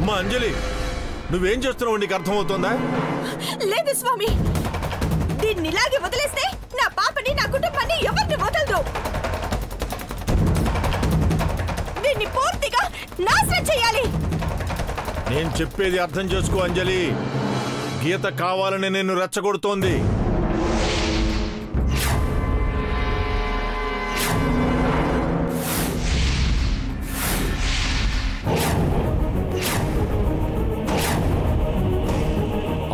అమ్మా అంజలి, నువ్వేం చేస్తున్నావు నీకు అర్థమవుతుందా? లేదు స్వామి, దీన్ని ఇలాగే వదిలేస్తే నా పాపని నా కుటుంబాన్ని ఎవరిని వదలదు. దీన్ని పూర్తిగా నాశనం చేయాలి. నేను చెప్పేది అర్థం చేసుకో అంజలి. గీత కావాలని నిన్ను రెచ్చగొడుతోంది.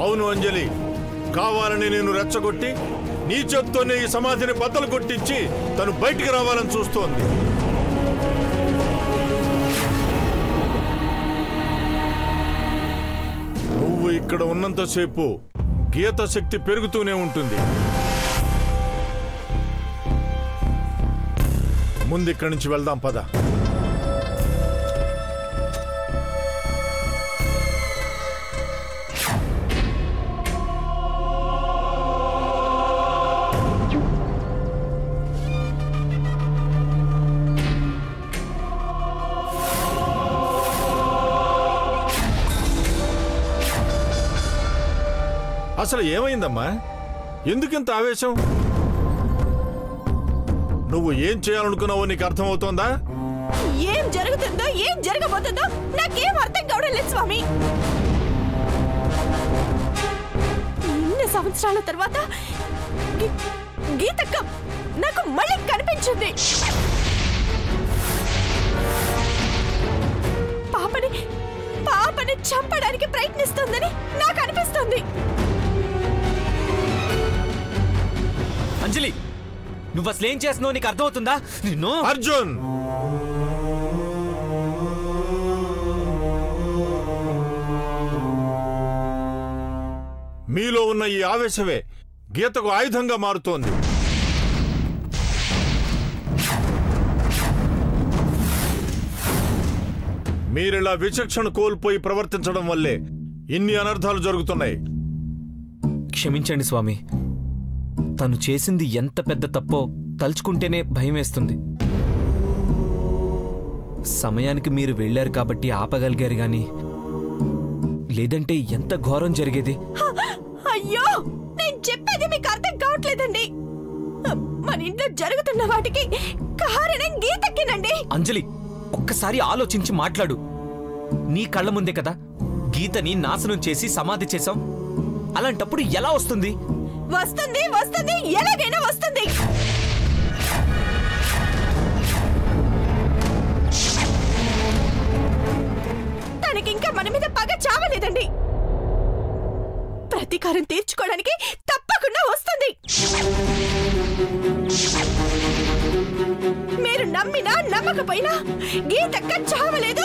అవును అంజలి, కావాలని నేను రెచ్చగొట్టి నీ చేత్తోనే ఈ సమాధిని బద్దలు కొట్టించి తను బయటికి రావాలని చూస్తోంది. నువ్వు ఇక్కడ ఉన్నంతసేపు గీత శక్తి పెరుగుతూనే ఉంటుంది. ముందు ఇక్కడి నుంచి వెళ్దాం పద. అసలు ఏమైందమ్మా? ఎందుకింత ఆవేశం? నువ్వు ఏం చేయాలనుకున్నావో నీకు అర్థమవుతోందా? ఏం జరుగుతుందో ఏం జరగబోతుందో నాకేం అర్థం కావడం లేదు స్వామి. ఇన్ని సంవత్సరాల తర్వాత గీతక్క నాకు మళ్ళీ కనిపించింది. పాపని చంపడానికి ప్రయత్నిస్తుందని నాకు అనిపిస్తుంది. అంజలి, నువ్వు అసలు ఏం చేస్తున్నావు నీకు అర్థమవుతుందా? నిన్ను అర్జున్, మీలో ఉన్న ఈ ఆవేశమే గీతకు ఆయుధంగా మారుతోంది. మీరిలా విచక్షణ కోల్పోయి ప్రవర్తించడం వల్లే ఇన్ని అనర్థాలు జరుగుతున్నాయి. క్షమించండి స్వామి, తను చేసింది ఎంత పెద్ద తప్పో తలుచుకుంటేనే భయం వేస్తుంది. సమయానికి మీరు వెళ్ళారు కాబట్టి ఆపగలిగారు గాని లేదంటే ఎంత ఘోరం జరిగేది. అయ్యో, నేను చెప్పేది మీకు అర్థం కావట్లేదండి. మన ఇంట్లో జరుగుతున్న వాటికి కారణం గీతకేనండి. అంజలి, ఒక్కసారి ఆలోచించి మాట్లాడు. నీ కళ్ళ ముందే కదా గీతని నాశనం చేసి సమాధి చేశాం. అలాంటప్పుడు ఎలా వస్తుంది? వస్తుంది, ఎలాగైనా వస్తుంది. తనకింకా మన మీద పగ చావలేదండి. ప్రతీకారం తీర్చుకోవడానికి తప్పకుండా వస్తుంది. మీరు నమ్మినా నమ్మకపోయినా గీతక్క చావలేదు.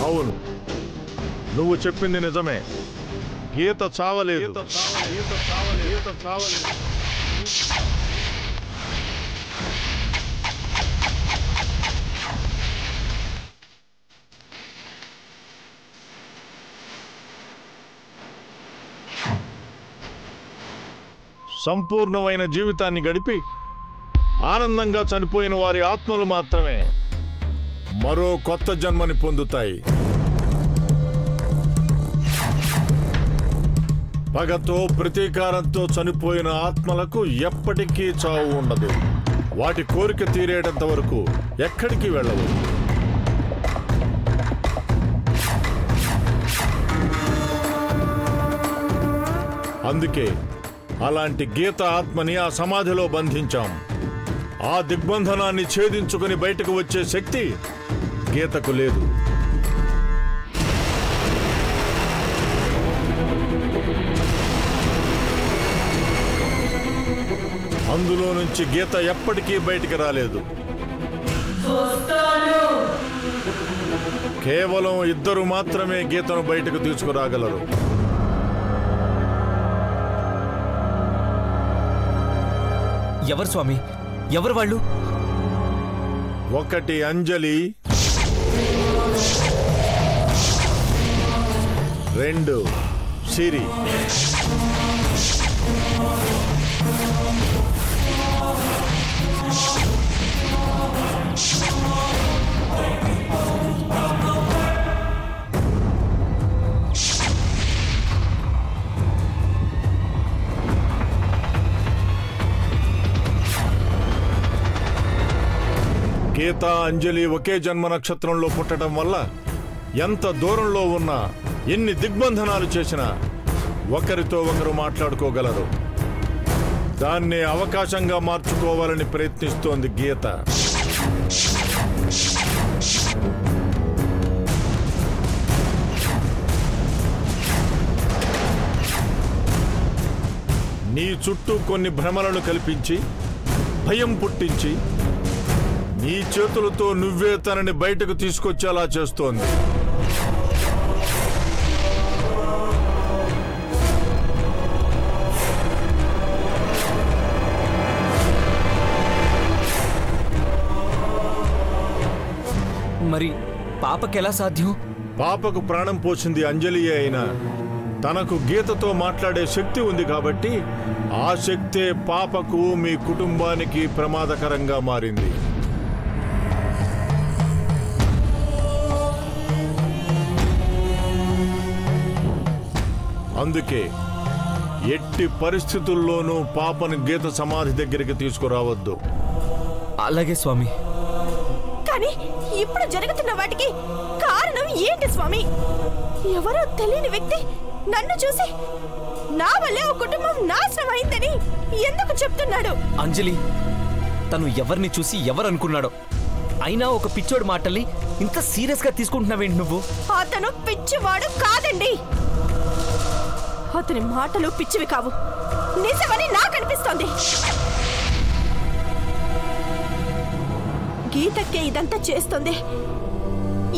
అవును, నువ్వు చెప్పింది నిజమే. గీత చావలేదు. సంపూర్ణమైన జీవితాన్ని గడిపి ఆనందంగా చనిపోయిన వారి ఆత్మలు మాత్రమే మరో కొత్త జన్మని పొందుతాయి. పగతో ప్రతీకారంతో చనిపోయిన ఆత్మలకు ఎప్పటికీ చావు ఉండదు. వాటి కోరిక తీరేటంత వరకు ఎక్కడికి వెళ్ళవు. అందుకే అలాంటి గీత ఆత్మని ఆ సమాధిలో బంధించాం. ఆ దిగ్బంధనాన్ని ఛేదించుకుని బయటకు వచ్చే శక్తి గీతకు లేదు. అందులో నుంచి గీత ఎప్పటికీ బయటికి రాలేదు. కేవలం ఇద్దరు మాత్రమే గీతను బయటకు తీసుకురాగలరు. ఎవరు స్వామి? ఎవరు వాళ్ళు? ఒకటి అంజలి, రెండు సిరి. గీత అంజలి ఒకే జన్మ నక్షత్రంలో పుట్టడం వల్ల ఎంత దూరంలో ఉన్నా ఎన్ని దిగ్బంధనాలు చేసినా ఒకరితో ఒకరు మాట్లాడుకోగలరు. దాన్ని అవకాశంగా మార్చుకోవాలని ప్రయత్నిస్తోంది గీత. నీ చుట్టూ కొన్ని భ్రమలను కల్పించి భయం పుట్టించి నీ చేతులతో నువ్వే తనని బయటకు తీసుకొచ్చేలా చేస్తోంది. మరి పాపకెలా సాధ్యం? పాపకు ప్రాణం పోసింది అంజలియే అయినా తనకు గీతతో మాట్లాడే శక్తి ఉంది కాబట్టి ఆ శక్తే పాపకు మీ కుటుంబానికి ప్రమాదకరంగా మారింది. అందుకే ఎట్టి పరిస్థితుల్లోనూ పాపను గీత సమాధి దగ్గరికి తీసుకురావద్దు. అలాగే స్వామి. కానీ ఇప్పుడు జరుగుతున్న వాటికి కారణం ఏంటి స్వామి? ఎవరో తెలియని వ్యక్తి నన్ను చూసి నా వల్లే ఓ కుటుంబం నాశనం అయిందని ఎందుకు చెప్తున్నాడు? అంజలి, తను ఎవరిని చూసి ఎవరనుకున్నాడో. అయినా ఒక పిచ్చోడు మాటల్ని ఇంత సీరియస్ గా తీసుకుంటున్నావేంటి నువ్వు? అతను పిచ్చివాడు కాదండి. అతని మాటలు పిచ్చివి కావు, నిజమని నాకు అనిపిస్తోంది. గీతకే ఇదంతా చేస్తుంది.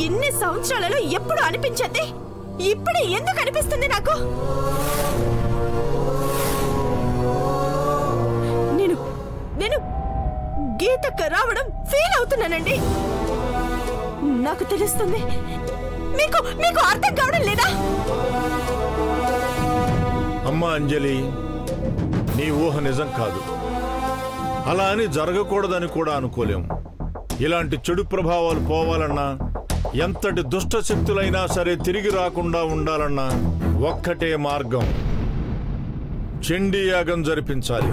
ఇన్ని సంవత్సరాలలో ఎప్పుడు అనిపించేది ఇప్పుడు ఎందుకు అనిపిస్తుంది నాకు? నేను గీతకు రావడం ఫీల్ అవుతున్నానండి. నాకు తెలుస్తుంది. మీకు అర్థం కావడం లేదా? అమ్మా అంజలి, నీ ఊహ నిజం కాదు. అలా అని జరగకూడదని కూడా అనుకోలేం. ఇలాంటి చెడు ప్రభావాలు పోవాలన్నా, ఎంతటి దుష్ట శక్తులైనా సరే తిరిగి రాకుండా ఉండాలన్నా ఒక్కటే మార్గం, చండీ యాగం జరిపించాలి.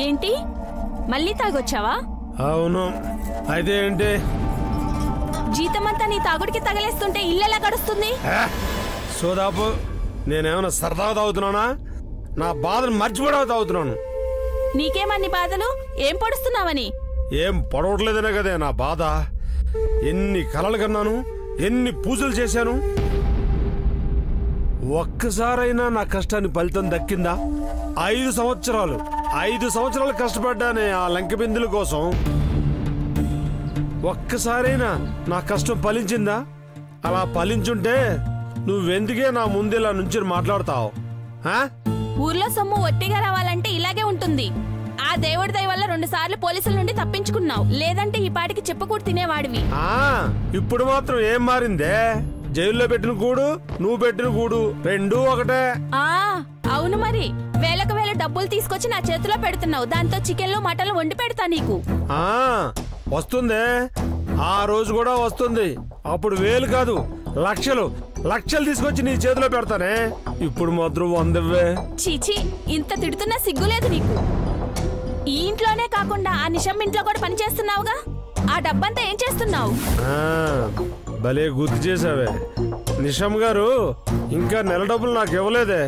ఏంటి, మళ్ళీ తాగొచ్చావా? అవును. అయితే ఏంటి? జీతమంతా నీ తాగుడికి తగలేస్తుంటే ఇల్లెలా గడుస్తుంది? సోదాపు, నేనేమన్నా సరదాగా తాగుతున్నానా? నా బాధను మర్చిపోవడా తాగుతున్నాను. నీకేమన్ని బాధలు? ఏం పొడుస్తున్నావని? ఏం పొడవట్లేదనే కదే నా బాధ. ఎన్ని కలలు కన్నాను, ఎన్ని పూజలు చేశాను. ఒక్కసారైనా నా కష్టాన్ని ఫలితం దక్కిందా? 5 సంవత్సరాలు కష్టపడ్డానే ఆ లంక బిందుల కోసం. ఒక్కసారైనా నా కష్టం ఫలించిందా? అలా ఫలించుంటే నువ్వెందుకే నా ముందేలా నుంచి మాట్లాడతావు? ఊర్లో సొమ్ము ఒట్టిగా రావాలంటే ఇలాగే ఉంటుంది. ఆ దేవుడి దయ వల్ల 2 సార్లు పోలీసుల నుండి తప్పించుకున్నావు. లేదంటే ఈ పాటికి చెప్పుకూడు తినేవాడివి. ఇప్పుడు మాత్రం ఏం మారిందే? జైల్లో పెట్టిన కూడు, నువ్వు పెట్టిన కూడు రెండూ ఒకటే. అవును మరి. వేలకు వేల డబ్బులు తీసుకొచ్చి నా చేతిలో పెడుతున్నావు. దాంతో చికెన్లు మటన్లు వండి పెడతా నీకు. వస్తుందే, ఆ రోజు కూడా వస్తుంది. అప్పుడు వేలు కాదు, లక్షలు తీసుకొచ్చి నీ చేతిలో పెడతానే. ఇప్పుడు మాత్రం 100. చీచి, ఇంత తిడుతున్నా సిగ్గులేదు నీకు? ఈ ఇంట్లోనే కాకుండా ఆ నిషం ఇంట్లో కూడా పని చేస్తున్నావుగా. ఆ డబ్బంతా ఏం చేస్తున్నావు? భలే గుర్తు చేసావే. నిషం గారు ఇంకా నెల డబ్బులు నాకు ఇవ్వలేదే.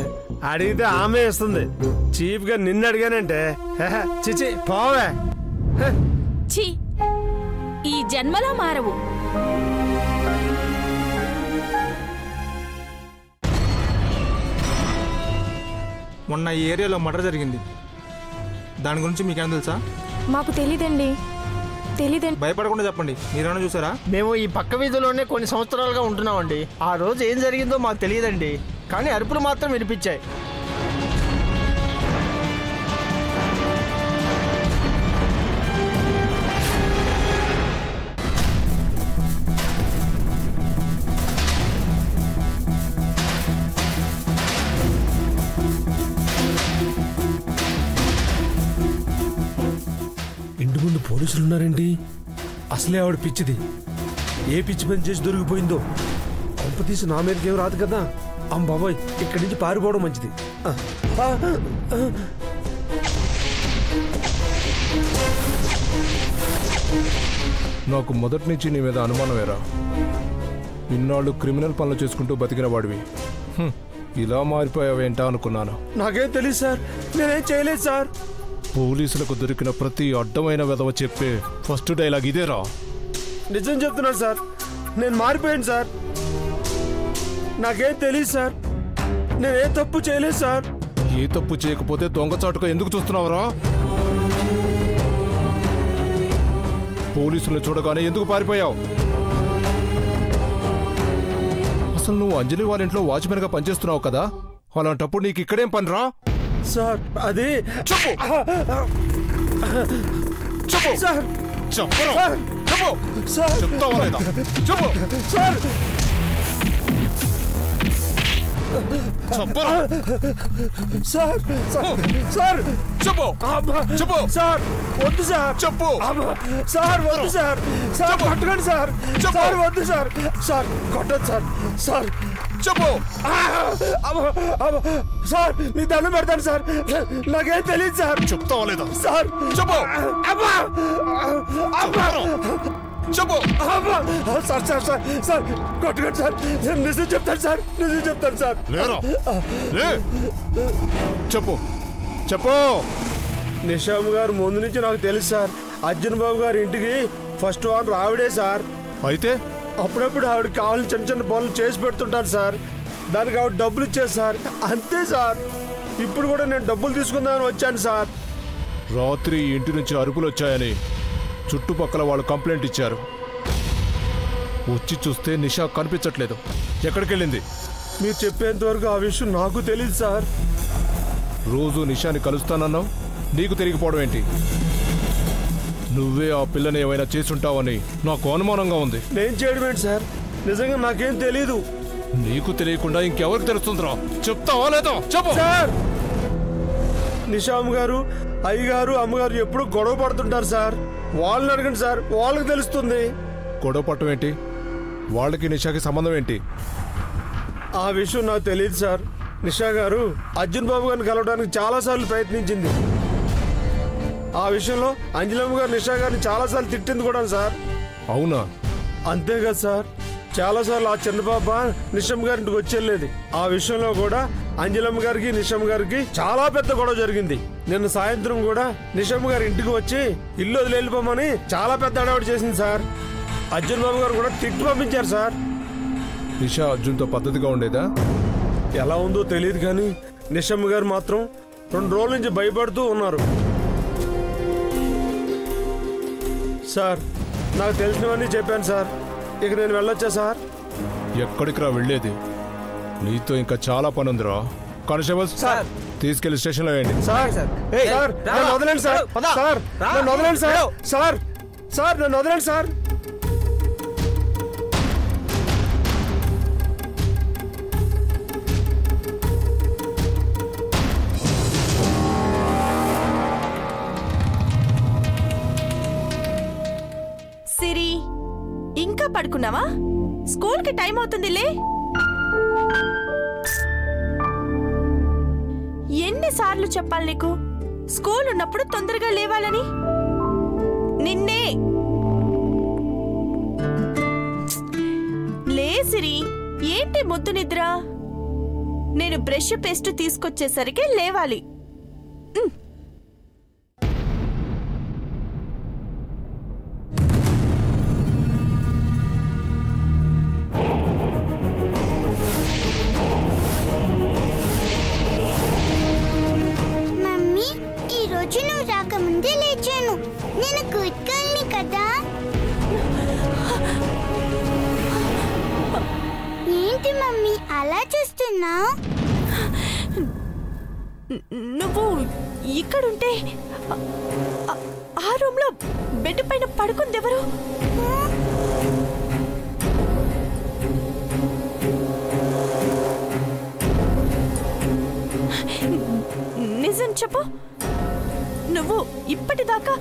అడిగితే ఆమె ఇస్తుంది. చీఫ్ గా నిన్ను అడిగానంటే చిచి పోవే. ఛీ, ఈ జన్మలో మారవు. మొన్న ఈ ఏరియాలో మర్డర్ జరిగింది. దాని గురించి మీకేమైనా తెలుసా? మాకు తెలీదండి. భయపడకుండా చెప్పండి. మీరేమైనా చూసారా? మేము ఈ పక్క వీధిలోనే కొన్ని సంవత్సరాలుగా ఉంటున్నామండి. ఆ రోజు ఏం జరిగిందో మాకు తెలియదండి, కానీ అరుపులు మాత్రం వినిపించాయి. పోలీసులు ఉన్నారేంటి? అసలే ఆవిడ పిచ్చిది. ఏ పిచ్చి పని చేసి దొరికిపోయిందో. పంప తీసి నా మీదకి ఏం రాదు కదా. అమ్మ బాబాయ్, ఇక్కడి నుంచి పారిపోవడం మంచిది. నాకు మొదటి నుంచి నీ మీద అనుమానమేరా. ఇన్నాళ్ళు క్రిమినల్ పనులు చేసుకుంటూ బతికిన వాడివి ఇలా మారిపోయావేంటా అనుకున్నాను. నాకేం తెలియదు సార్, నేనేం చేయలేదు సార్. పోలీసులకు దొరికిన ప్రతి అడ్డమైన వెధవ చెప్పే ఫస్ట్ డైలాగ్ ఇదేరా. నిజం చెప్తున్నాను సార్, నేను మారిపోయాను సార్. నాకేం తెలియదు సార్, నేనే తప్పు చేయలేదు సార్. ఏ తప్పు చేయకపోతే దొంగచాటుగా ఎందుకు చూస్తున్నావురా? పోలీసులను చూడగానే ఎందుకు పారిపోయావు? అసలు నువ్వు అంజలి వాళ్ళ ఇంట్లో వాచ్మెన్ గా పనిచేస్తున్నావు కదా, అలాంటప్పుడు నీకు ఇక్కడేం పనిరా? సార్ అది చెప్పు చెప్పు సార్, చెప్పు చెప్పు సార్, చెప్తావా లేదా? చెప్పు సార్, చెప్పరా? సార్, సార్, చెప్పు చెప్పు సార్, వద్దు సార్, చెప్పు సార్, వద్దు సార్, సార్ కొట్టకండి సార్, సార్ వద్దు సార్, సార్ కొట్టదు సార్, సార్ చెప్పు సార్, మీకు దండం పెడతాను సార్, నాకేం తెలియదు సార్. చెప్తావా లేదా? సార్ చెప్పు చెప్పు సార్, సార్, సార్, సార్ కొట్టకండి సార్, నిజం చెప్తాను సార్, నిజం చెప్తాను సార్. లేరా లే చెప్పు చెప్పు. నిషామ్ గారు ముందు నుంచి నాకు తెలుసు సార్. అర్జున్ బాబు గారి ఇంటికి ఫస్ట్ ఓనర్ ఆవిడే సార్. అయితే అప్పుడప్పుడు ఆవిడకి కావాలని చిన్న చిన్న పనులు చేసి పెడుతుంటారు సార్. దానికి ఆవిడ డబ్బులు ఇచ్చేది సార్, అంతే సార్. ఇప్పుడు కూడా నేను డబ్బులు తీసుకుందామని వచ్చాను సార్. రాత్రి ఇంటి నుంచి అరుపులు వచ్చాయని చుట్టుపక్కల వాళ్ళు కంప్లైంట్ ఇచ్చారు. వచ్చి చూస్తే నిషా కనిపించట్లేదు. ఎక్కడికి వెళ్ళింది? మీరు చెప్పేంత వరకు ఆ విషయం నాకు తెలియదు సార్. రోజు నిషాని కలుస్తానన్నావు, నీకు తిరిగిపోవడం ఏంటి? నువ్వే ఆ పిల్లని ఏమైనా చేసుంటావని నాకు అనుమానంగా ఉంది. నేను చేయడం ఏంటి సార్, నిజంగా నాకేం తెలీదు. నీకు తెలియకుండా ఇంకెవరికి తెలుస్తుందిరా? చెప్తావా లేదా? చెప్పు సార్, నిషామ్ గారు, అయ్యగారు, అమ్మగారు ఎప్పుడు గొడవ పడుతుంటారు సార్. వాళ్ళని అడగండి సార్, వాళ్ళకి తెలుస్తుంది. గొడవ పట్టం ఏంటి? వాళ్ళకి నిషాకి సంబంధం ఏంటి? ఆ విషయం నాకు తెలియదు సార్. నిషా గారు అర్జున్ బాబు గారిని కలవడానికి చాలాసార్లు ప్రయత్నించింది. ఆ విషయంలో అంజలమ్మ గారు నిషా గారిని చాలాసార్లు తిట్టింది కూడా సార్. అవునా? అంతేగా సార్, చాలాసార్లు ఆ చిన్నపాప నిషమ్ గారింటికి వచ్చేళ్ళేది. ఆ విషయంలో కూడా అంజలమ్మ గారికి నిషమ్ గారికి చాలా పెద్ద గొడవ జరిగింది. నిన్న సాయంత్రం కూడా నిషమ్ గారి ఇంటికి వచ్చి ఇల్లు వదిలి వెళ్ళిపోమని చాలా పెద్ద అడవాడు చేసింది సార్. అర్జున్ బాబు గారు కూడా తిట్టి పంపించారు సార్. నిషా అర్జున్తో పద్ధతిగా ఉండేదా? ఎలా ఉందో తెలియదు కానీ నిషమ్ గారు మాత్రం 2 రోజుల నుంచి భయపడుతూ ఉన్నారు సార్. నాకు తెలిసినవన్నీ చెప్పాను సార్, ఇక నేను వెళ్ళొచ్చా సార్? ఎక్కడికి రా వెళ్ళేది? నీతో ఇంకా చాలా పని ఉందిరా. కానిస్టేబుల్స్ సార్, తీసుకెళ్లి స్టేషన్లో వేయండి. సార్, సార్ నన్ను వదలండి సార్, సార్ నన్ను వదలండి సార్, సార్, సార్ నన్ను వదలండి సార్. సిరి, ఇంకా పడుకున్నావా? స్కూల్ కి టైం అవుతుందిలే. ఎన్నిసార్లు చెప్పాలి నీకు స్కూల్ ఉన్నప్పుడు తొందరగా లేవాలని? నిన్నే లే సిరి, ఏంటి మొద్దు నిద్ర? నేను బ్రష్ పేస్ట్ తీసుకొచ్చేసరికి లేవాలి. నువ్వు రాకముందే లేచాను. నేను గుడ్ గర్ల్ని కదా. ఏంటి మమ్మీ అలా చూస్తున్నా? నువ్వు ఇక్కడుంటే ఆ రూమ్ లో బెడ్ పైన పడుకుంది ఎవరు? నిజం చెప్పు, నువ్వు ఇప్పటిదాకా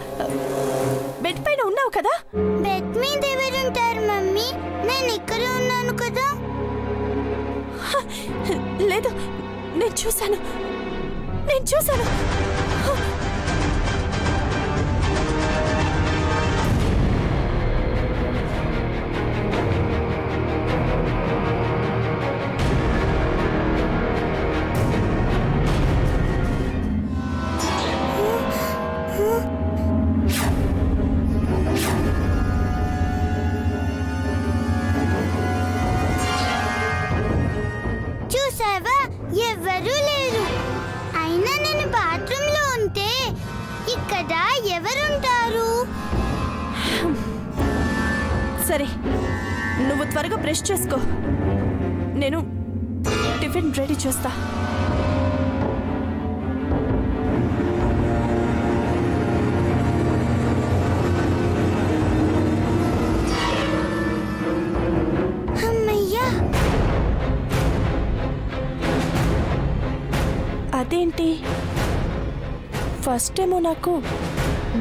బెడ్ పైన ఉన్నావు కదా? బెడ్ మీద ఎవరుంటారు మమ్మీ? నేను ఇక్కడే ఉన్నాను కదా. లేదు, నేను చూశాను. చూసావా, ఎవరూ లేరు. అయినా నేను బాత్రూంలో ఉంటే ఇక్కడ ఎవరుంటారు? సరే, నువ్వు త్వరగా బ్రష్ చేసుకో. నేను టిఫిన్ రెడీ చేస్తా. అమ్మయ్యా, అదేంటి, ఫస్ట్ ఏమో నాకు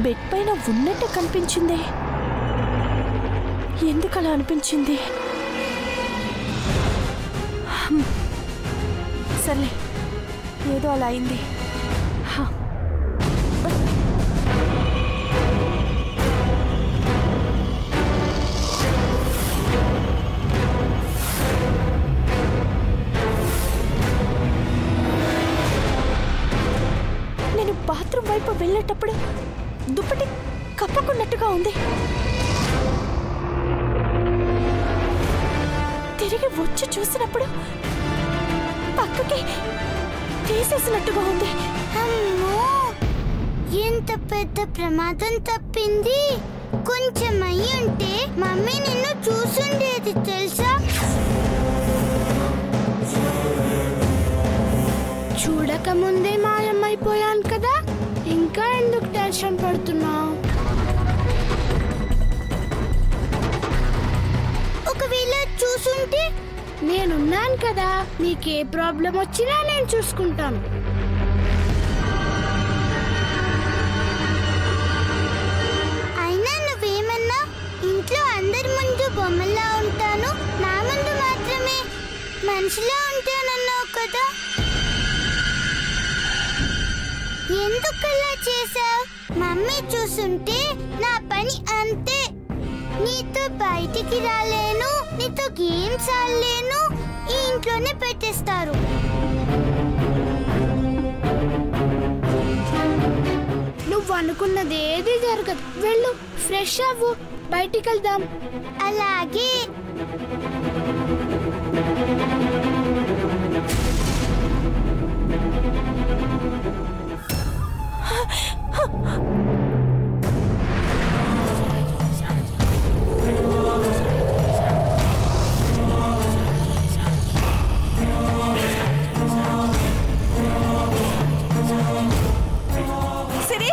బెడ్ పైన ఉన్నట్టు కనిపించింది. ఎందుకలా అనిపించింది? సర్లే, ఏదో అలా అయింది. నేను బాత్రూమ్ వైపు వెళ్ళేటప్పుడు దుప్పటి కప్పుకున్నట్టుగా ఉంది. తిరిగి వచ్చి చూసినప్పుడు పక్కకి తీసేసినట్టుగా ఉంది. అమ్మో, ఎంత పెద్ద ప్రమాదం తప్పింది. కొంచెం అయ్యి ఉంటే మమ్మీ నిన్ను చూసుండేది తెలుసా? చూడకముందే మాయమైపోయాను కదా, ఇంకా ఎందుకు టెన్షన్ పడుతున్నావు? ఒకవేళ చూసుంటే? నేనున్నాను కదా, నీకే ప్రాబ్లం వచ్చినా నేను చూసుకుంటాను. అయినా నువ్వేమన్నా, ఇంట్లో అందరి ముందు బొమ్మలా ఉంటాను, నా ముందు మాత్రమే మనిషిలా ఉంటానన్నావు కదా. ఎందుకలా చేశావు? మమ్మీ చూసుంటే నా పని అంతే. నీతో బయటికి రాలేను, నీతో గేమ్స్ ఆడలేను, ఈ ఇంట్లోనే పెట్టేస్తారు. నువ్వు అనుకున్నది ఏది జరగదు. వెళ్ళు, ఫ్రెష్ అవ్వు, బయటికి వెళ్దాం. అలాగే. సిరి,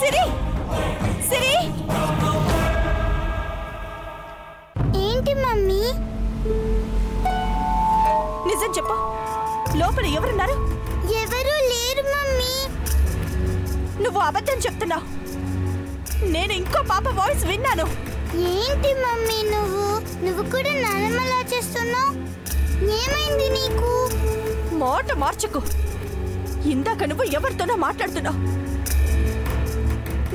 సిరి, సిరి. ఏంటి మమ్మీ? నిజం చెప్పు, లోపల ఎవరున్నారు? ఎవరూ లేరు మమ్మీ. నువ్వు అబద్ధం చెప్తున్నావు. నేను ఇంకో పాప వాయిస్ విన్నాను. ఏంటి మమ్మీ నువ్వు కూడా నానమ్మలా చేస్తున్నావు? ఏమైంది నీకు? మాట మార్చకు. ఇందాక నువ్వు ఎవరితోనో మాట్లాడుతున్నావు.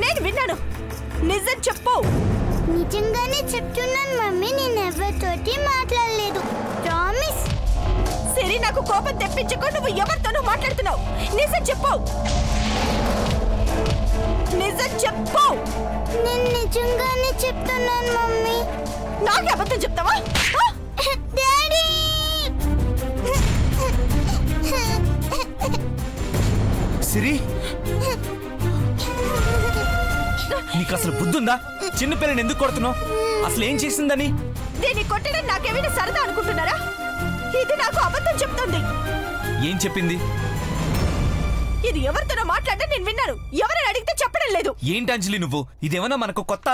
నేను విన్నాను. నిజం చెప్పు. నిజంగానే చెప్తున్నాను మమ్మీ, నేను ఎవరితోటి మాట్లాడలేదు. ప్రామిస్. సరే, నాకు కోపం తెప్పించకు. నువ్వు ఎవరితోనో మాట్లాడుతున్నావు. నిజం చెప్పు. నిజం చెప్పు. నేను నిజంగానే చెప్తున్నాను మమ్మీ. నాకు అబద్ధం చెప్తావా? డాడీ! సిరి, నీకు అసలు బుద్ధుందా? చిన్న పిల్లని ఎందుకు కొడుతున్నావు? అసలు ఏం చేసిందని? దీన్ని కొట్టడం నాకేమైనా సరదా అనుకుంటున్నారా? ఇది నాకు అబద్ధం చెప్తుంది. ఏం చెప్పింది? ఇది ఎవరితోనో మాట్లాడడం నేను విన్నాను. ఎవరైనా అడిగితే చెప్పడం లేదు. ఏంటి అంజలి నువ్వు? ఇదేమన్నా మనకు కొత్త?